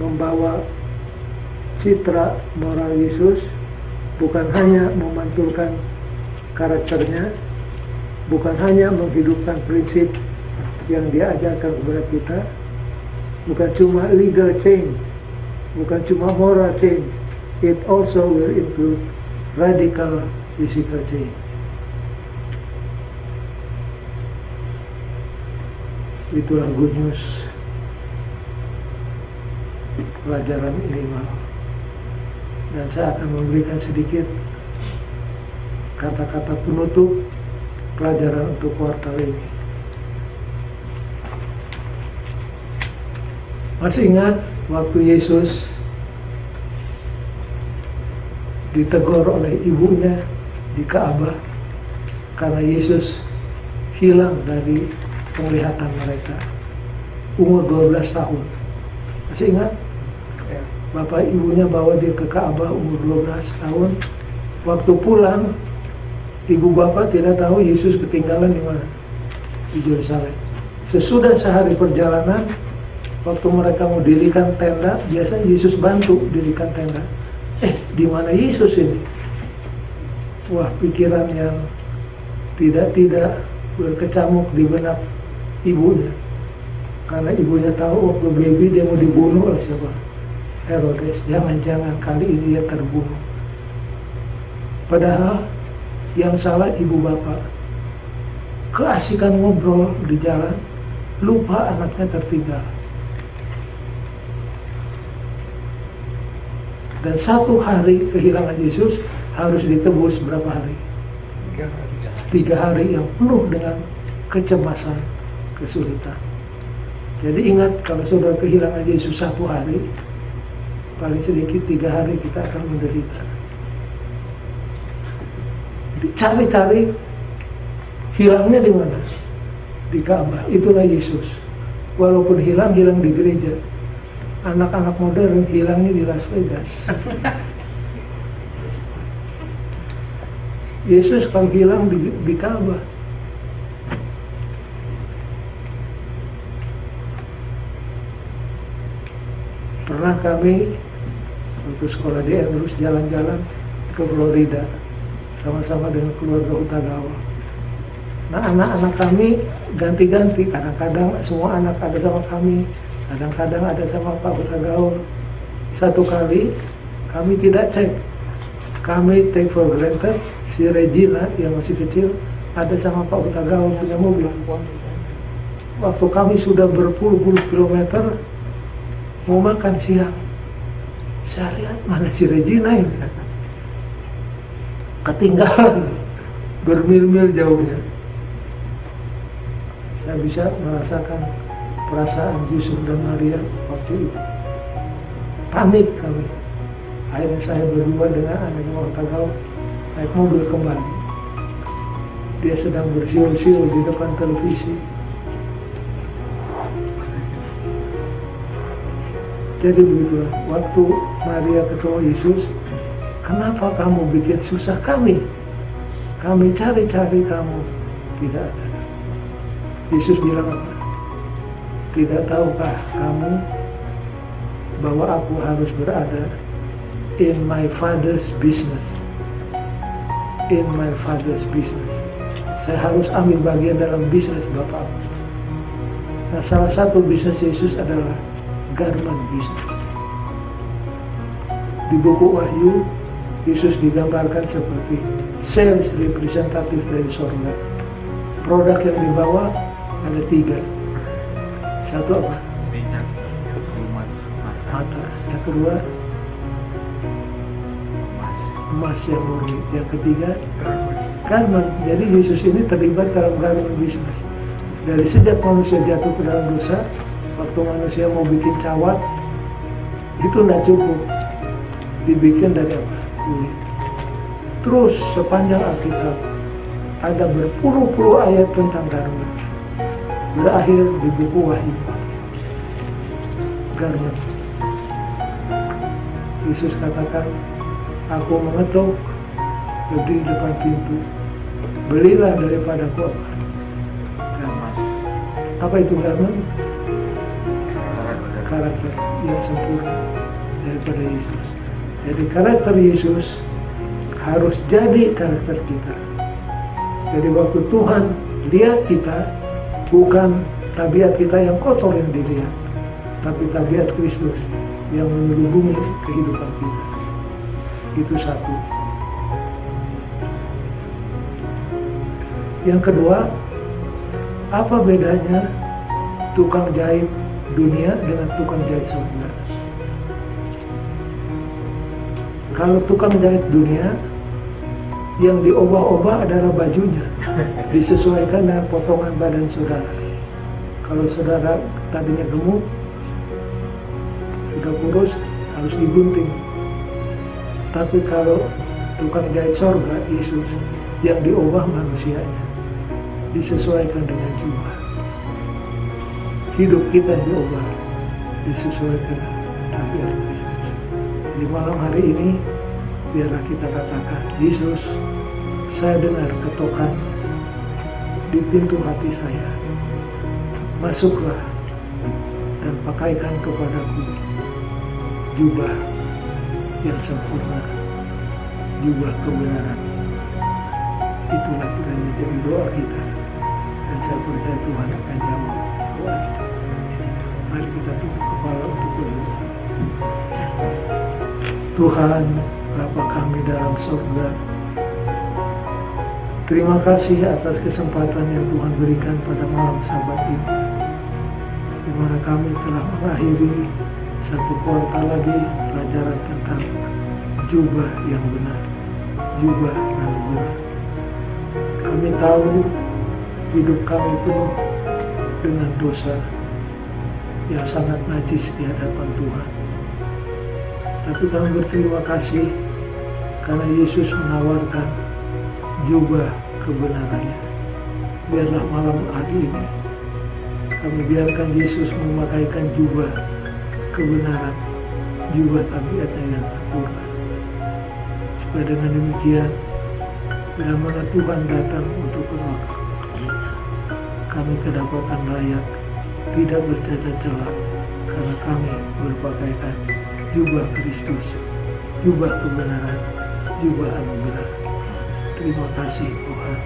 membawa citra moral Yesus, bukan hanya memantulkan karakternya, bukan hanya menghidupkan prinsip yang dia ajarkan kepada kita, bukan cuma legal change, bukan cuma moral change, it also will include radical physical change. Itulah good news pelajaran ini malam. Dan saya akan memberikan sedikit kata-kata penutup pelajaran untuk kuartal ini. Masih ingat waktu Yesus ditegur oleh ibunya di Ka'bah karena Yesus hilang dari penglihatan mereka, umur 12 tahun. Masih ingat? Bapak ibunya bawa dia ke Ka'bah umur 12 tahun. Waktu pulang, ibu bapak tidak tahu Yesus ketinggalan di mana, di Yerusalem. Sesudah sehari perjalanan, waktu mereka mau dirikan tenda, biasa Yesus bantu dirikan tenda. Di mana Yesus ini? Wah, pikiran yang tidak berkecamuk di benak ibunya. Karena ibunya tahu waktu baby dia mau dibunuh oleh siapa? Herodes. Jangan-jangan kali ini dia terbunuh. Padahal yang salah ibu bapak. Keasikan ngobrol di jalan, lupa anaknya tertinggal. Dan 1 hari kehilangan Yesus harus ditebus berapa hari? 3 hari yang penuh dengan kecemasan, kesulitan. Jadi ingat, kalau sudah kehilangan Yesus 1 hari, paling sedikit 3 hari kita akan menderita. Dicari-cari, hilangnya di mana? Di Ka'bah. Itulah Yesus. Walaupun hilang di gereja. Anak-anak modern hilangnya di Las Vegas. Yesus kalau hilang di Ka'bah. Pernah kami waktu sekolah di Andrews jalan-jalan ke Florida sama-sama dengan keluarga Utagawa. Nah, anak-anak kami ganti-ganti, kadang-kadang semua anak ada sama kami, kadang-kadang ada sama Pak Utagawa. Satu kali kami tidak cek, kami take for granted si Regina yang masih kecil ada sama Pak Utagawa punya mobil. Waktu kami sudah berpuluh-puluh kilometer mau makan siang, saya lihat mana si Regina ini, ketinggalan bermil-mil jauhnya. Saya bisa merasakan perasaan Yusuf dan Maria waktu itu. Panik kami. Akhirnya saya berdua dengan anaknya orang Tagau naik mobil kembali. Dia sedang bersiul-siul di depan televisi. Jadi begitulah, waktu Maria ketemu Yesus, kenapa kamu bikin susah kami? Kami cari-cari kamu, tidak ada. Yesus bilang apa? Tidak tahukah kamu bahwa aku harus berada in my father's business? In my father's business. Saya harus ambil bagian dalam bisnis Bapak. Nah, salah satu bisnis Yesus adalah garment business. Di buku Wahyu, Yesus digambarkan seperti sales representatif dari surga. Produk yang dibawa ada 3. Satu apa? Minyak, Mata. Yang kedua, emas yang murni. Yang ketiga, garment. Jadi Yesus ini terlibat dalam garment business. Dari sejak manusia jatuh ke dalam dosa, waktu manusia mau bikin cawat, itu tidak cukup. Dibikin dari apa? Kulit. Terus sepanjang Alkitab ada berpuluh-puluh ayat tentang garment. Berakhir di buku Wahyu. Garment. Yesus katakan, aku mengetuk berdiri depan pintu. Belilah daripadaku apa? Garment. Apa itu garment? Karakter yang sempurna daripada Yesus. Jadi karakter Yesus harus jadi karakter kita. Jadi waktu Tuhan lihat kita, bukan tabiat kita yang kotor yang dilihat, tapi tabiat Kristus yang menyelubungi kehidupan kita. Itu satu. Yang kedua, apa bedanya tukang jahit dunia dengan tukang jahit surga? Kalau tukang jahit dunia, yang diobah-obah adalah bajunya, disesuaikan dengan potongan badan saudara. Kalau saudara tadinya gemuk, sudah kurus, harus digunting. Tapi kalau tukang jahit surga, Yesus, yang diubah manusianya, disesuaikan dengan jiwa. Hidup kita diubah, disesuaikan tabiat Kristus. Di malam hari ini, biarlah kita katakan, Yesus, saya dengar ketokan di pintu hati saya. Masuklah dan pakaikan kepadaku jubah yang sempurna, jubah kebenaran. Itulah kiranya jadi doa kita, dan saya percaya Tuhan akan jawab doa kita. Mari kita tunduk kepala untuk berdoa. Tuhan, Bapa kami dalam surga, terima kasih atas kesempatan yang Tuhan berikan pada malam Sabat ini, di mana kami telah mengakhiri satu kuartal lagi pelajaran tentang jubah yang benar, jubah anugerah. Kami tahu hidup kami penuh dengan dosa yang sangat najis di hadapan Tuhan. Tapi kami berterima kasih karena Yesus menawarkan jubah kebenarannya. Biarlah malam hari ini kami biarkan Yesus memakaikan jubah kebenaran, jubah tabiatnya yang sempurna. Supaya dengan demikian, bila mana Tuhan datang untuk berwaktu, kami kedapatan layak, tidak bercacat celah, karena kami berpakaikan jubah Kristus, jubah kebenaran, jubah anugerah. Terima kasih Tuhan,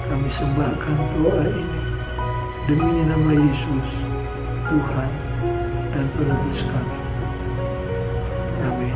kami sembahkan doa ini demi nama Yesus, Tuhan dan penebus kami. Amin.